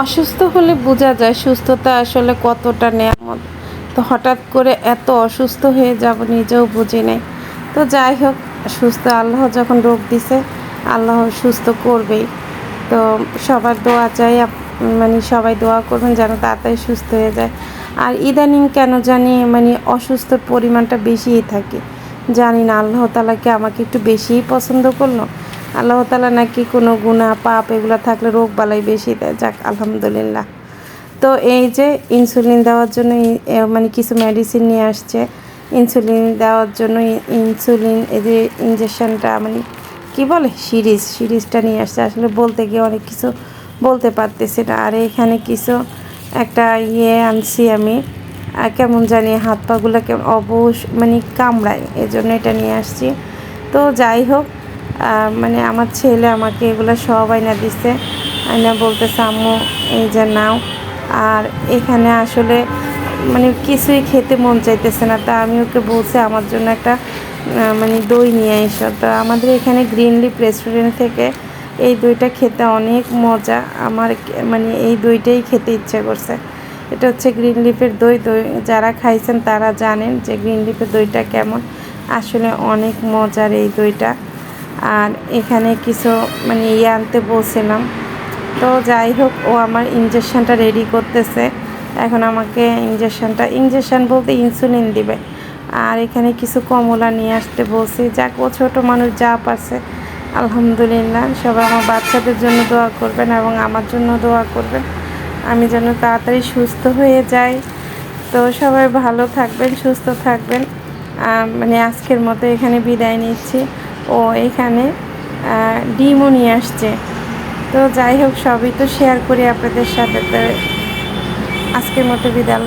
অসুস্থ হলে বোঝা যায় সুস্থতা আসলে কতটা নেয়ামত। তো হঠাৎ করে এত অসুস্থ হয়ে যাব নিজেও বুঝি নাই। তো যাই হোক, সুস্থ আল্লাহ যখন রোগ দিছে, আল্লাহ সুস্থ করবেই। তো সবার দোয়া চাই, মানে সবাই দোয়া করবেন যেন তাড়াতাড়ি সুস্থ হয়ে যায়। আর ইদানিং কেন জানি মানে অসুস্থর পরিমাণটা বেশিই থাকে। জানি না আল্লাহ তাআলা কি আমাকে একটু বেশিই পছন্দ করলো। আল্লাহ তাআলা নাকি কোনো গুনাহ পাপ এগুলো থাকলে রোগ বালাই বেশি দেয়। যাক আলহামদুলিল্লাহ। তো এই যে ইনসুলিন দেওয়ার জন্য মানে কিছু মেডিসিন নিয়ে আসছে। ইনসুলিন দেওয়ার জন্য ইনসুলিন এই যে ইনজেকশনটা মানে কি বলে সিরিজটা নিয়ে আসছে। আসলে বলতে গিয়ে অনেক কিছু বলতে পারতেছি না। আর এখানে কিছু একটা আনছি আমি, কেমন জানি হাত পাগুলো কেমন মানে কামড়ায়, এজন্য এটা নিয়ে আসছি। তো যাই হোক, মানে আমার ছেলে আমাকে এগুলো সব আইনা দিচ্ছে, আইনা বলতেছে আম্মু এই যে নাও। আর এখানে আসলে মানে কিছুই খেতে মন চাইতেছে না, তা আমি ওকে বলছি আমার জন্য একটা মানে দই নিয়ে এসো। তো আমাদের এখানে গ্রিন লিফ রেস্টুরেন্ট থেকে এই দইটা খেতে অনেক মজা। আমার মানে এই দইটাই খেতে ইচ্ছে করছে। এটা হচ্ছে গ্রিন লিফের দই। যারা খাইছেন তারা জানেন যে গ্রিন লিফের দইটা কেমন। আসলে অনেক মজার এই দইটা। আর এখানে কিছু মানে আনতে বলছিলাম। তো যাই হোক, ও আমার ইনজেকশনটা রেডি করতেছে। এখন আমাকে ইনজেকশন বলতে ইনসুলিন দিবে। আর এখানে কিছু কমলা নিয়ে আসতে বলছি। যাক, ও ছোটো মানুষ যা পারছে আলহামদুলিল্লাহ। সবাই আমার বাচ্চাদের জন্য দোয়া করবেন এবং আমার জন্য দোয়া করবেন, আমি যেন তাড়াতাড়ি সুস্থ হয়ে যাই। তো সবাই ভালো থাকবেন, সুস্থ থাকবেন। মানে আজকের মতো এখানে বিদায় নিচ্ছি। ও এখানে ডিমও নিয়ে আসছে। তো যাই হোক, সবই তো শেয়ার করি আপনাদের সাথে। তো আজকের মতো বিদায়।